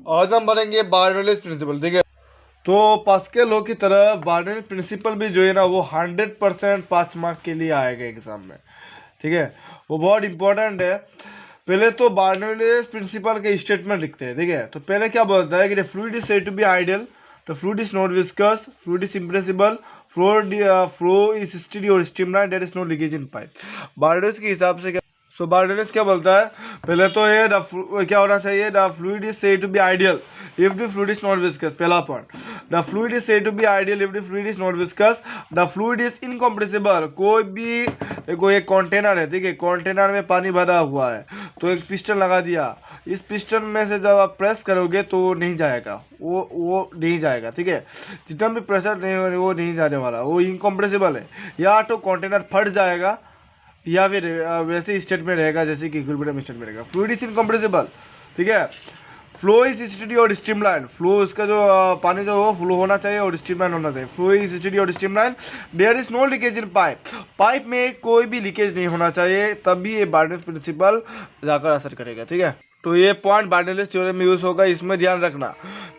आज हम बढ़ेंगे बार्नौलीज प्रिंसिपल। ठीक है, तो पास्कल लॉ की तरह बार्नौलीज प्रिंसिपल भी जो है ना वो 100% 5 मार्क के लिए आएगा एग्जाम में। ठीक है, वो बहुत इंपॉर्टेंट है। पहले तो बार्नौलीज प्रिंसिपल के स्टेटमेंट लिखते हैं। ठीक है, तो पहले क्या बोलता है कि fluid is said to be ideal, the fluid is not viscous, fluid is impressible, flow is steady और streamline, there is no leakage in pipe. Bernoulli's के हिसाब से सो बार्नौलीज क्या बोलता है, पहले तो ये क्या होना चाहिए, the fluid is said to be ideal if the fluid is not viscous. पहला point, the fluid is said to be ideal if the fluid is not viscous, the fluid is incompressible. कोई भी एक container है, ठीक है, container में पानी भरा हुआ है, तो एक पिस्टन लगा दिया, इस पिस्टन में से जब आप प्रेस करोगे तो वो नहीं जाएगा, वो नहीं जाएगा। ठीक है, जितना भी प्रेशर नहीं वो नहीं जाने वाला, वो इनकम्प्रेसिबल है। या तो कंटेनर फट जाएगा या फिर वैसे स्टेट में रहेगा जैसे कि इक्विलिब्रियम स्टेट में रहेगा। Fluid is incompressible. ठीक है, फ्लो इज स्टेडी और स्ट्रीमलाइन। फ्लो इसका जो पानी जो हो फ्लो होना चाहिए और स्ट्रीमलाइन होना चाहिए। फ्लो इज स्टेडी और streamline, there is no leakage in pipe. Pipe में कोई भी लीकेज नहीं होना चाहिए, तभी ये बार्नौलीज प्रिंसिपल जाकर असर करेगा। ठीक है, तो ये पॉइंट बार्नौलीज थ्योरम में यूज होगा, इसमें ध्यान रखना।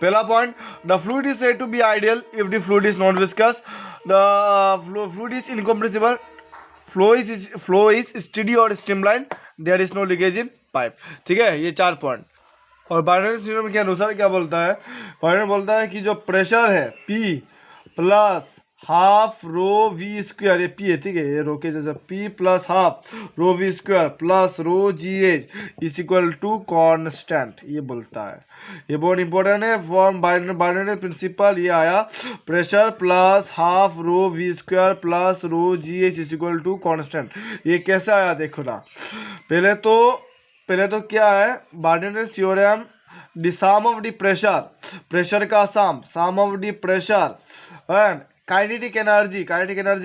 पहला point, the fluid is said to be ideal if the fluid is not viscous, the fluid is incompressible, flow is steady और streamline, there is no leakage in pipe. ठीक है, ये 4 पॉइंट। और बार्नौलीज थ्योरम के अनुसार क्या बोलता है, बार्नौलीज बोलता है कि जो प्रेशर है P plus half rho we square, ये P है, ठीक है, ये रो के जैसा, P plus half rho we square plus rho ji H is equal to constant, ये बोलता है। ये बहुत इंपॉर्टेंट है, फॉर्म बार्नौलीज प्रिंसिपल ये आया, pressure plus half rho we square plus rho ji H is equal to constant. ये कैसे आया देखो ना, पहले तो क्या है, Bernoulli's theorem, the sum of the pressure, pressure का sum of the pressure and kinetic energy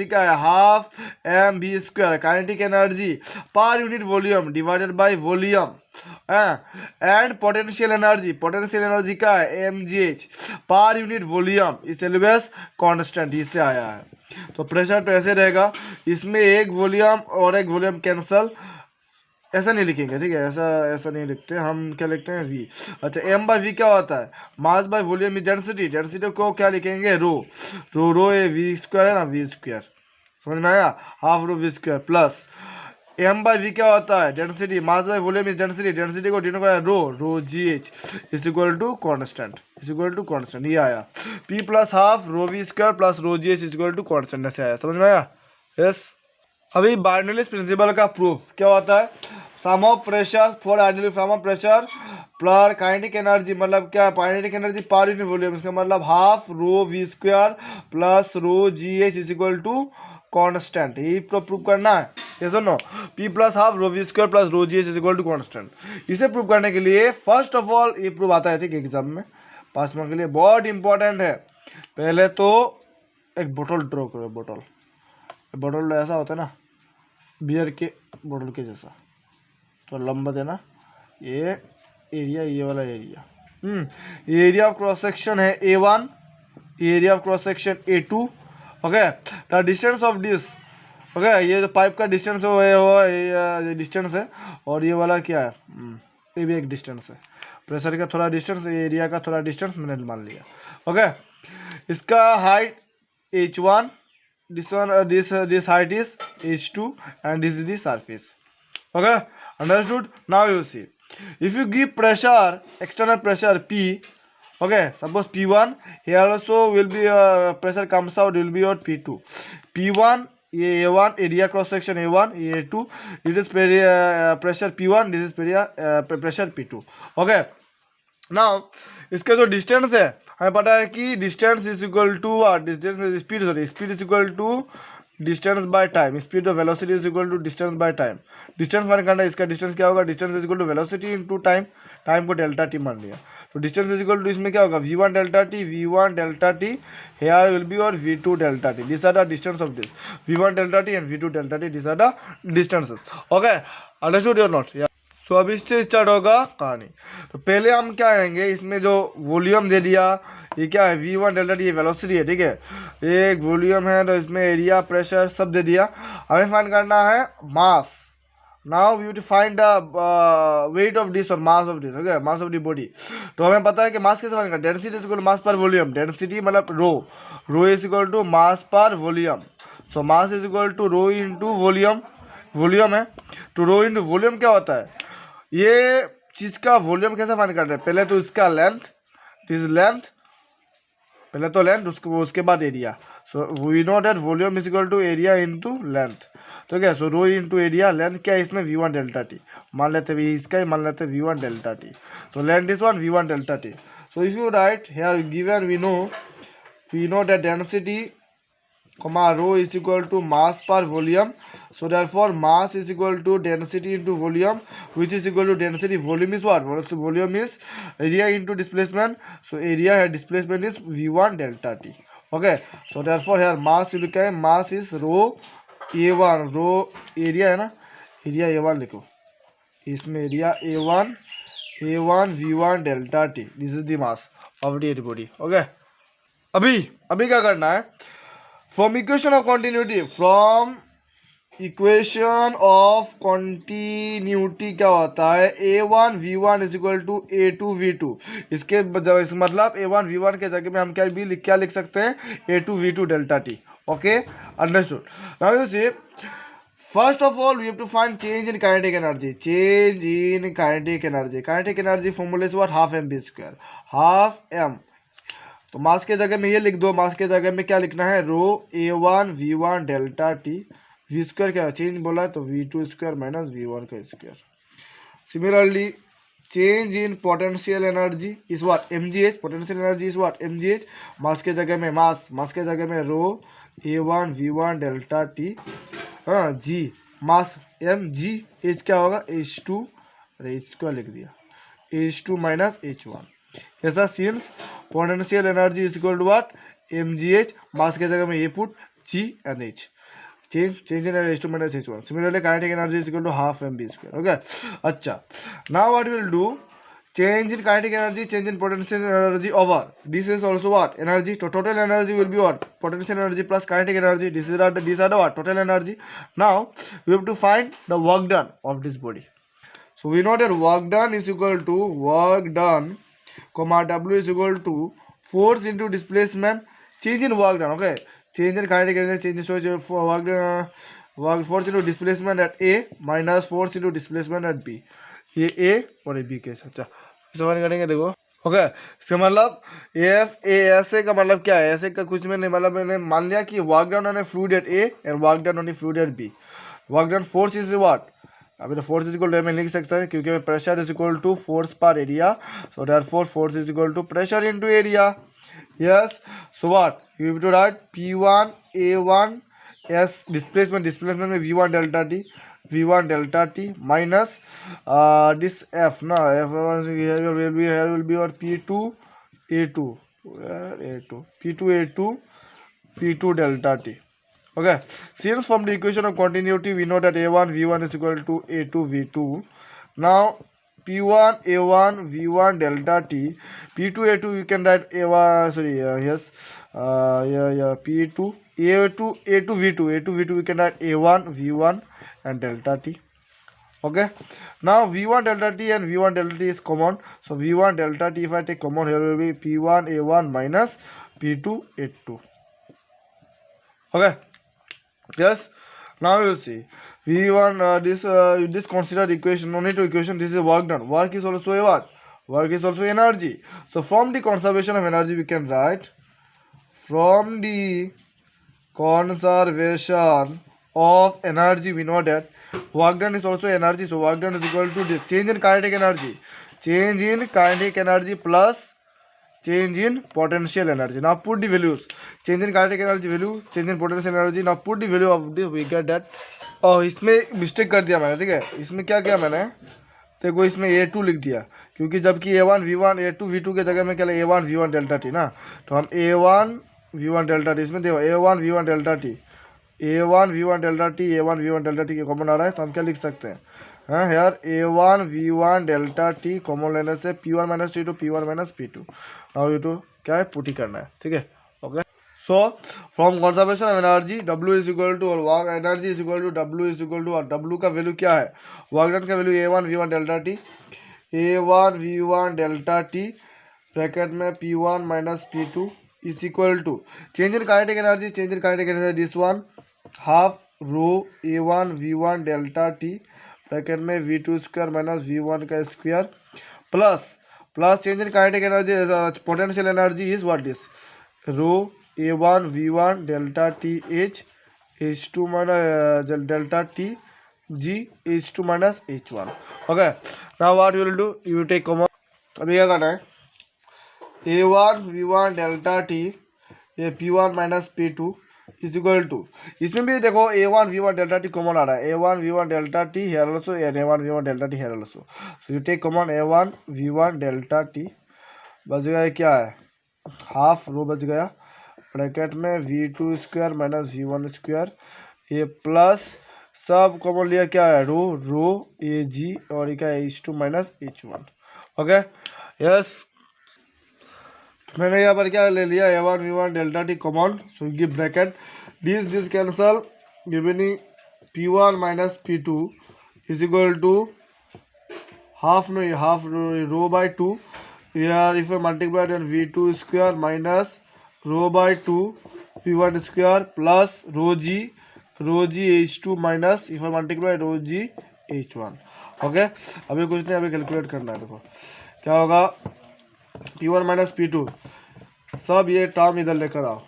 क्या है, half m v square, kinetic energy per unit volume divided by volume, and potential energy क्या है, m g h per unit volume is always constant, इससे आया है। तो pressure तो ऐसे रहेगा, इसमें एक वॉल्यूम और एक वॉल्यूम कैंसल, ऐसा नहीं लिखेंगे। ठीक है, ऐसा नहीं लिखते हम, क्या लिखते हैं, वी। अच्छा, एम बाई वी क्या होता है, मास बाय वॉल्यूम इज डेंसिटी को क्या लिखेंगे, रो ए वी स्क्वायर है ना, वी स्क्वायर, समझ में आया, half rho we square plus m by v क्या होता है, density, mass by volume is density को डिनोट करा rho ji H is equal to constant, ये आया। P plus half rho we square plus rho ji H is equal to constant, ऐसे आया, समझ में आया। यस, अभी बार्नौलीज प्रिंसिपल का प्रूफ क्या होता है, sum of pressure for ideal, sum of pressure plus kinetic energy, मतलब क्या, kinetic energy per unit volume, इसका मतलब half rho we square plus rho ji H is equal to constant, यही तो प्रूव करना है। ये सुनो, P plus half rho we square plus rho ji H is equal to constant. इसे prove करने के लिए फर्स्ट ऑफ ऑल ये प्रूव आता है, ठीक है, एग्जाम में पास मार्क के लिए बहुत इंपॉर्टेंट है। पहले तो एक बोतल ड्रॉ करो, बोतल ऐसा होता है ना, बियर के बोतल के जैसा, तो लंबा देना, ये एरिया, ये वाला area, area of cross section है A1, area of cross section A2। Okay, the distance of this, okay, ये जो पाइप का डिस्टेंस है वो डिस्टेंस है, और ये वाला क्या है, ये भी एक डिस्टेंस है, प्रेशर का थोड़ा डिस्टेंस, एरिया का थोड़ा डिस्टेंस मैंने मान लिया। ओके, इसका height H1, this height is H2 and this is the surface. Okay, understood? Now you see, if you give pressure, external pressure P, okay, suppose P1, here also will be pressure comes out, will be your P2, P1 ये A1, area cross section A1, ये A2, this is pressure P1, this is pressure P2. Okay, now इसका जो distance है हमें पता है कि distance is equal to speed is equal to distance by time, speed और velocity is equal to distance by time. Distance मान करना, इसका डिस्टेंस क्या होगा, distance is equal to velocity into time, time को डेल्टा टी मान लिया, तो डिस्टेंस इज इक्वल टू इसमें क्या होगा, v1 delta T, here will be और v2 delta T, this are the distance of this, v1 delta T and v2 delta T, this are the distances. Okay, understood और not. तो अब इससे start होगा कहानी। तो पहले हम क्या करेंगे, इसमें जो वॉल्यूम दे दिया, ये क्या है, v1 डेल्टा टी, ये वेलोसिटी है, ठीक है, एक वॉल्यूम है, तो इसमें एरिया, प्रेशर सब दे दिया। हमें फाइंड करना है mass, now we to find the weight of this और mass of this, okay, mass of the body. तो हमें पता है कि मास कैसे फाइंड करना, density is equal to mass per volume, density मतलब rho, rho is equal to mass per volume, so mass is equal to rho into volume, volume है, तो रो इनटू वॉल्यूम क्या होता है, ये चीज़ का वॉल्यूम कैसे फाइंड करना है, पहले तो इसका लेंथ, दिस लेंथ, पहले तो लेंथ, उसके बाद area, so we know that volume is equal to area into length, तो क्या, so rho into area, length क्या है इसमें v1 डेल्टा टी, मान लेते हैं इसका ही मान लेते हैं v1 delta T, so length is one v1 delta t, so if you write here given we know that density comma rho is equal to mass per volume, so therefore mass is equal to density into volume, which is equal to density, volume is what, so volume is area into displacement, so area here displacement is v1 delta t, okay, so therefore here mass you become, mass is rho a1, rho area है ना, area a1 लिखो, इसमें area a1 v1 delta T, this is the mass of the body, okay. अभी क्या करना है, from equation of continuity, from equation of continuity क्या होता है, a1 v1 is equal to a2 v2, इसके मतलब a1 v1 के जगह में हम क्या लिख सकते हैं, a2 v2 delta T, okay, understood. Now you see, first of all we have to find change in kinetic energy, change in kinetic energy, kinetic energy formula is what, half mv square, half m, तो मास के जगह में ये लिख दो, मास के जगह में क्या लिखना है, रो a1 v1 delta T, v square क्या चेंज बोला है तो v2 स्क्वायर माइनस v1 का square. Similarly change in potential energy is what, mgh, potential energy is what, mgh, mass के जगह में मास के जगह में रो a1 v1 डेल्टा टी, हाँ जी, मास mg, एच क्या होगा h2, अरे एच स्क्वायर लिख दिया, h2 माइनस h1, ऐसा since potential energy is equal to what, mgh, mass के जगह में ये put g and h, change in h2 minus h1, similarly kinetic energy is equal to half mv square, okay। अच्छा, now what we will do, change in kinetic energy, change in potential energy over, this is also what, energy, so total energy will be what, potential energy plus kinetic energy, these are the what, total energy। Now we have to find the work done of this body, so we know that work done is equal to work done comma w is equal to force into displacement, change in work done, okay, change in kinetic energy, change in work force into displacement at a minus force into displacement at b, ये a और ये b case, अच्छा समझ करेंगे, देखो, okay, इसका मतलब F A ऐसे का मतलब क्या है, ऐसे का कुछ में नहीं, मतलब मैंने मान लिया कि work done on a fluid at A and work done on a fluid at B, work done force is what, अभी तो फोर्स इज इक्वल टू मैं लिख सकता है क्योंकि मैं pressure is equal to force per area, so therefore force is equal to pressure into area, yes, so what you have to write p1 a1 s, displacement में v1 delta T minus this f ना, f here will be और p2 delta T, okay, since from the equation of continuity we know that a1 v1 is equal to a2 v2, now p1 a1 v1 delta t, p2 a2 you can write a1, sorry, p2 a2 v2 we can write a1 v1 and delta t, okay। Now v1 delta t and v1 delta t is common, so v1 delta t if I take common, here will be p1 a1 minus p2 a2, okay, yes। Now you see v1 this considered equation, no need to equation, this is work done, work is also a what, work is also energy, so from the conservation of energy we can write, from the conservation of energy we know that work done is also energy, so work done is equal to this change in kinetic energy plus change in potential energy, now put the values, change in kinetic energy value, change in potential energy, now put the value of this, we get that, और इसमें mistake कर दिया मैंने, ठीक है, इसमें क्या किया मैंने, देखो इसमें a2 लिख दिया क्योंकि जबकि a1 v1 a2 v2 के जगह में क्या है a1 v1 डेल्टा टी ना, तो हम a1 v1 डेल्टा टी, इसमें देखो a1 v1 delta T, a1 v1 delta T, a1 v1 delta T के कॉमन आ रहा है, तो हम क्या लिख सकते हैं, हाँ यार a1 v1 delta T common लेने से p1 minus t2 p1 minus p2, now ये तो क्या है पुट ही करना है, ठीक है, okay. So from conservation of energy, W is equal to, और work energy is equal to W is equal to, और W का वैल्यू क्या है, वर्क डन का value A1 V1 delta T, A1 V1 delta T bracket में P1 minus P2 is equal to change in kinetic energy, change in kinetic energy this one half rho A1 V1 delta T bracket में V2 square minus V1 का square plus change in kinetic energy potential energy is what this rho A1 V1 delta T H2 minus delta T G H2 minus H1. Okay, now what you will do, you take common. अभी क्या करना है, A1 V1 delta T ये P1 minus P2 is equal to, इसमें भी देखो A1 V1 delta T common आ रहा है, A1 V1 delta T here also and A1 V1 delta T here also. So you take common A1 V1 delta T, बच गया क्या है, half rho बच गया ब्रैकेट में V2 square minus V1 square, ये प्लस सब कॉमन लिया क्या है, रो ए जी और क्या है H2 minus H1. Okay yes, मैंने यहाँ पर क्या ले लिया A1 V1 delta T common, so give bracket this cancel giving P1 minus P2 is equal to half rho by 2 here if I multiply then V2 square minus rho by 2 V1 square plus rho G H2 minus if I multiply rho G H1. Okay, अभी कुछ नहीं, अभी calculate करना है. देखो क्या होगा, P1 minus P2 सब ये टर्म इधर लेकर आओ,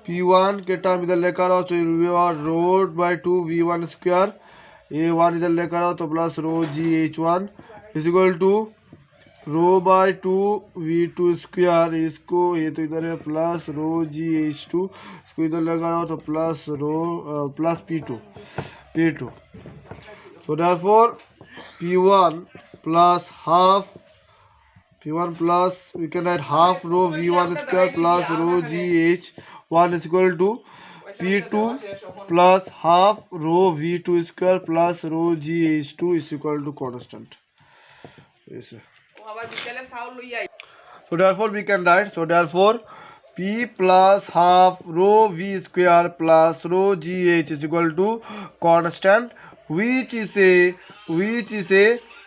P1 के टर्म इधर लेकर आओ, तो रो बाय 2 V1 स्क्वायर, A1 इधर लेकर आओ तो plus rho G H1 is equal to rho by 2 V2 square, इसको ये तो इधर है प्लस रो जी H2, इसको इधर लगा रहा हो तो plus P2. So therefore P1 plus we can write half rho V1 square plus rho G H1 is equal to P2 plus half rho V2 square plus rho G H2 is equal to constant. So therefore we can write, so therefore P plus half rho V square plus rho GH is equal to constant which is a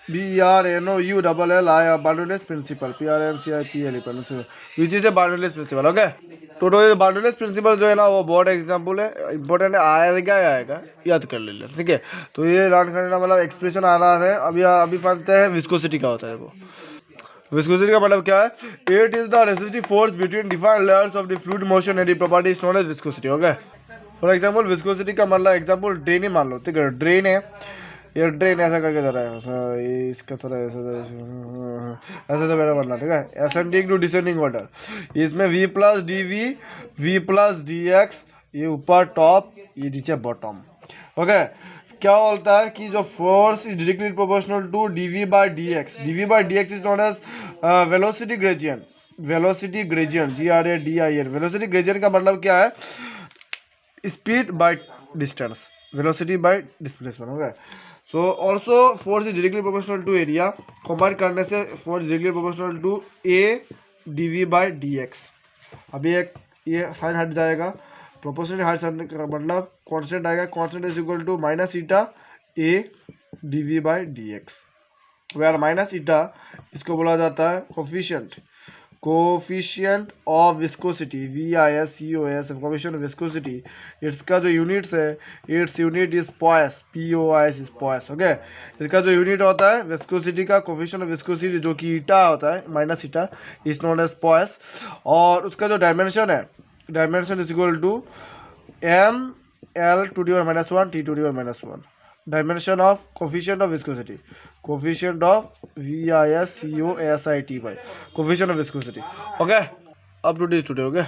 BRNOULL Bernoulli's principle, PRNCIPL which is a Bernoulli's principle. Okay, तो Bernoulli's principle जो है ना वो board example है, important है, आएगा याद कर ले, ठीक है. तो ये लर्न करने का मतलब एक्सप्रेशन आ रहा है. अभी पढ़ते हैं विस्कोसिटी का होता है. वो विस्कोसिटी का मतलब क्या है, it is the resistive force between different layers of the fluid motion and the property is known as viscosity. Okay, for example viscosity का मतलब एग्जांपल ड्रेन ही मान लो, ठीक है. ड्रेन है, ये ड्रेन ऐसा करके जा रहा है, इसका थोड़ा ऐसा मेरा बनना, ठीक है. असेंडिंग टू डिसेंडिंग वाटर, इसमें V प्लस डी एक्स, ये ऊपर टॉप, ये नीचे बॉटम. ओके, क्या बोलता है कि जो force is directly proportional to dV by d x is known as velocity gradient GRADIENT. Velocity gradient का मतलब क्या है, speed by distance, velocity by displacement. Okay, so also force is directly proportional to area, combine करने से force directly proportional to A dV by dx. अभी एक ये sign हट जाएगा, प्रोपोर्शनल हट का मतलब कांस्टेंट आएगा, constant is equal to minus eta A dV by dx, where minus eta इसको बोला जाता है coefficient of viscosity, VISCOS, coefficient of viscosity. इसका जो यूनिट्स है, its unit is poise, POIS is poise. Okay, इसका जो यूनिट होता है विस्कोसिटी का, कोफिशिएंट ऑफ विस्कोसिटी जो कि ईटा होता है, minus eta is known as poise. और उसका जो डायमेंशन है, dimension is equal to ML to the power -1 T to the power -1. Dimension of coefficient of viscosity, coefficient of VISCOSIT by coefficient of viscosity. Okay, up to this today. Okay.